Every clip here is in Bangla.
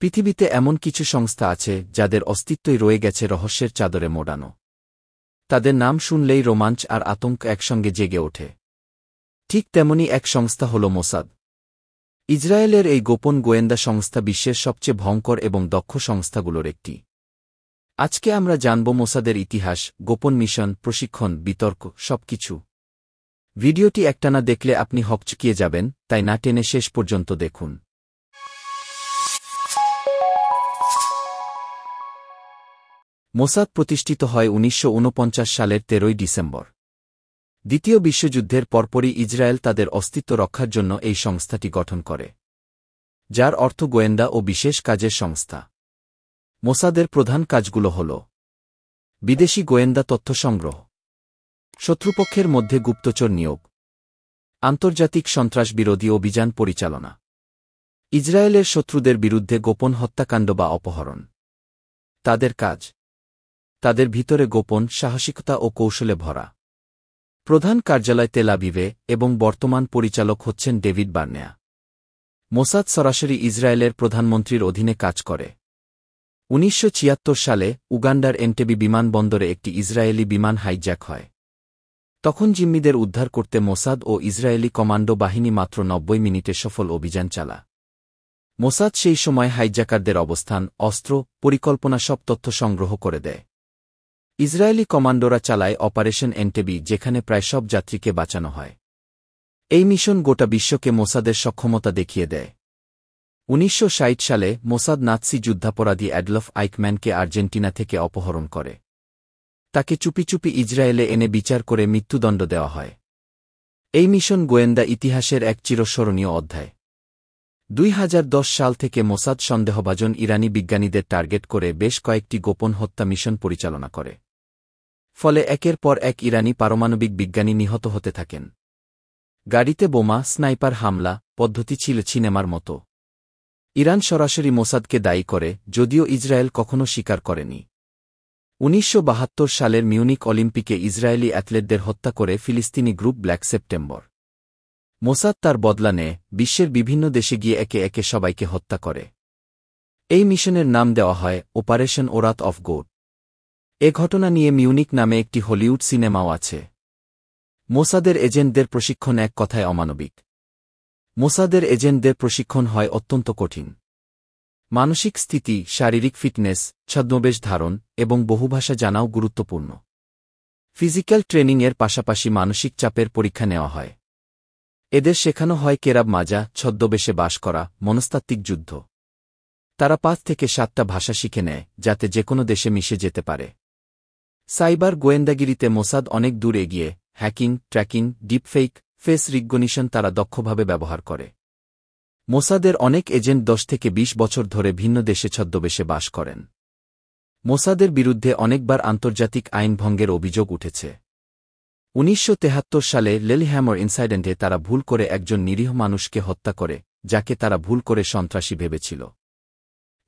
পৃথিবীতে এমন কিছু সংস্থা আছে যাদের অস্তিত্বই রয়ে গেছে রহস্যের চাদরে মোড়ানো। তাদের নাম শুনলেই রোমাঞ্চ আর আতঙ্ক একসঙ্গে জেগে ওঠে। ঠিক তেমনি এক সংস্থা হল মোসাদ। ইসরায়েলের এই গোপন গোয়েন্দা সংস্থা বিশ্বের সবচেয়ে ভয়ঙ্কর এবং দক্ষ সংস্থাগুলোর একটি। আজকে আমরা জানব মোসাদের ইতিহাস, গোপন মিশন, প্রশিক্ষণ, বিতর্ক, সবকিছু। ভিডিওটি একটানা দেখলে আপনি হকচকিয়ে যাবেন, তাই না টেনে শেষ পর্যন্ত দেখুন। মোসাদ প্রতিষ্ঠিত হয় ১৯৪৯ সালের ১৩ ডিসেম্বর। দ্বিতীয় বিশ্বযুদ্ধের পরপরই ইসরায়েল তাদের অস্তিত্ব রক্ষার জন্য এই সংস্থাটি গঠন করে, যার অর্থ গোয়েন্দা ও বিশেষ কাজের সংস্থা। মোসাদের প্রধান কাজগুলো হল বিদেশি গোয়েন্দা তথ্য সংগ্রহ, শত্রুপক্ষের মধ্যে গুপ্তচর নিয়োগ, আন্তর্জাতিক সন্ত্রাসবিরোধী অভিযান পরিচালনা, ইসরায়েলের শত্রুদের বিরুদ্ধে গোপন হত্যাকাণ্ড বা অপহরণ। তাদের কাজ, তাদের ভিতরে গোপন সাহসিকতা ও কৌশলে ভরা। প্রধান কার্যালয় তেল আবিবে এবং বর্তমান পরিচালক হচ্ছেন ডেভিড বার্নেয়া। মোসাদ সরাসরি ইসরায়েলের প্রধানমন্ত্রীর অধীনে কাজ করে। ১৯৭৬ সালে উগান্ডার এন্টেবি বিমানবন্দরে একটি ইসরায়েলি বিমান হাইজ্যাক হয়। তখন জিম্মিদের উদ্ধার করতে মোসাদ ও ইসরায়েলি কমান্ডো বাহিনী মাত্র ৯০ মিনিটে সফল অভিযান চালা। মোসাদ সেই সময় হাইজ্যাকারদের অবস্থান, অস্ত্র, পরিকল্পনা সব তথ্য সংগ্রহ করে দেয়। ইসরায়েলি কমান্ডোরা চালায় অপারেশন এন্টেবি, যেখানে প্রায় সব যাত্রীকে বাঁচানো হয়। এই মিশন গোটা বিশ্বকে মোসাদের সক্ষমতা দেখিয়ে দেয়। ১৯৬০ সালে মোসাদ নাৎসি যুদ্ধাপরাধী অ্যাডলফ আইকম্যানকে আর্জেন্টিনা থেকে অপহরণ করে। তাকে চুপি চুপি ইসরায়েলে এনে বিচার করে মৃত্যুদণ্ড দেওয়া হয়। এই মিশন গোয়েন্দা ইতিহাসের এক চিরস্মরণীয় অধ্যায়। ২০১০ সাল থেকে মোসাদ সন্দেহভাজন ইরানি বিজ্ঞানীদের টার্গেট করে বেশ কয়েকটি গোপন হত্যা মিশন পরিচালনা করে। ফলে একের পর এক ইরানি পারমাণবিক বিজ্ঞানী নিহত হতে থাকেন। গাড়িতে বোমা, স্নাইপার হামলা পদ্ধতি ছিল সিনেমার মতো। ইরান সরাসরি মোসাদকে দায়ী করে, যদিও ইসরায়েল কখনও স্বীকার করেনি। ১৯৭২ সালের মিউনিক অলিম্পিকে ইসরায়েলি অ্যাথলেটদের হত্যা করে ফিলিস্তিনি গ্রুপ ব্ল্যাক সেপ্টেম্বর। মোসাদ তার বদলা নেয়, বিশ্বের বিভিন্ন দেশে গিয়ে একে একে সবাইকে হত্যা করে। এই মিশনের নাম দেওয়া হয় অপারেশন ওরাত অফ গোড। এ ঘটনা নিয়ে মিউনিক নামে একটি হলিউড সিনেমাও আছে। মোসাদের এজেন্টদের প্রশিক্ষণ এক কথায় অমানবিক। মোসাদের এজেন্টদের প্রশিক্ষণ হয় অত্যন্ত কঠিন। মানসিক স্থিতি, শারীরিক ফিটনেস, ছদ্মবেশ ধারণ এবং বহুভাষা জানাও গুরুত্বপূর্ণ। ফিজিক্যাল ট্রেনিংয়ের পাশাপাশি মানসিক চাপের পরীক্ষা নেওয়া হয়। এদের শেখানো হয় কেরাব মাজা, ছদ্মবেশে বাস করা, মনস্তাত্ত্বিক যুদ্ধ। তারা ৫ থেকে ৭টা ভাষা শিখে নেয়, যাতে যেকোনো দেশে মিশে যেতে পারে। সাইবার গোয়েন্দাগিরিতে মোসাদ অনেক দূর এগিয়ে। Hacking, tracking, deepfake, face recognition তারা দক্ষভাবে ব্যবহার করে। মোসাদের অনেক এজেন্ট ১০ থেকে ২০ বছর ধরে ভিন্ন দেশে ছদ্মবেশে বাস করেন। মোসাদের বিরুদ্ধে অনেকবার আন্তর্জাতিক আইন ভঙ্গের অভিযোগ উঠেছে। ১৯৭৩ সালে লেলিহ্যামর ইনসাইডেন্টে তারা ভুল করে একজন নিরীহ মানুষকে হত্যা করে, যাকে তারা ভুল করে সন্ত্রাসী ভেবেছিল।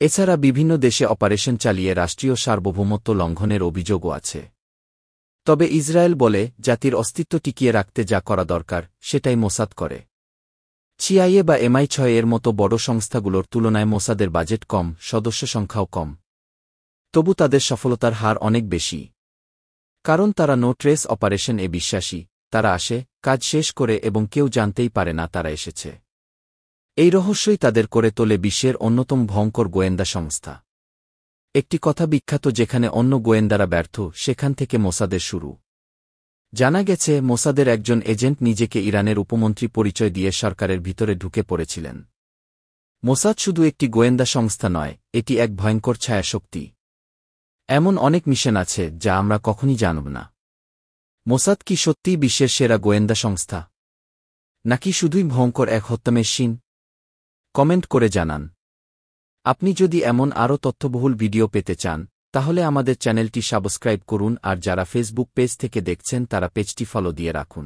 এছাড়া বিভিন্ন দেশে অপারেশন চালিয়ে রাষ্ট্রীয় সার্বভৌমত্ব লঙ্ঘনের অভিযোগও আছে। তবে ইসরায়েল বলে, জাতির অস্তিত্ব টিকিয়ে রাখতে যা করা দরকার সেটাই মোসাদ করে। সিআইএ বা MI6 এর মতো বড় সংস্থাগুলোর তুলনায় মোসাদের বাজেট কম, সদস্য সংখ্যাও কম। তবু তাদের সফলতার হার অনেক বেশি। কারণ তারা নো ট্রেস অপারেশন এ বিশ্বাসী। তারা আসে, কাজ শেষ করে এবং কেউ জানতেই পারে না তারা এসেছে। এই রহস্যই তাদের করে তোলে বিশ্বের অন্যতম ভয়ঙ্কর গোয়েন্দা সংস্থা। একটি কথা বিখ্যাত, যেখানে অন্য গোয়েন্দারা ব্যর্থ, সেখান থেকে মোসাদের শুরু। জানা গেছে মোসাদের একজন এজেন্ট নিজেকে ইরানের উপমন্ত্রী পরিচয় দিয়ে সরকারের ভিতরে ঢুকে পড়েছিলেন। মোসাদ শুধু একটি গোয়েন্দা সংস্থা নয়, এটি এক ভয়ঙ্কর ছায়াশক্তি। এমন অনেক মিশন আছে যা আমরা কখনই জানব না। মোসাদ কি সত্যিই বিশ্বের সেরা গোয়েন্দা সংস্থা, নাকি শুধুই ভয়ঙ্কর এক হত্যা মেশিন? কমেন্ট করে জানান। আপনি যদি এমন আরও তথ্যবহুল ভিডিও পেতে চান, তাহলে আমাদের চ্যানেলটি সাবস্ক্রাইব করুন, আর যারা ফেসবুক পেজ থেকে দেখছেন তারা পেজটি ফলো দিয়ে রাখুন।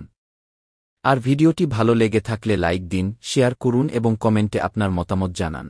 আর ভিডিওটি ভালো লেগে থাকলে লাইক দিন, শেয়ার করুন এবং কমেন্টে আপনার মতামত জানান।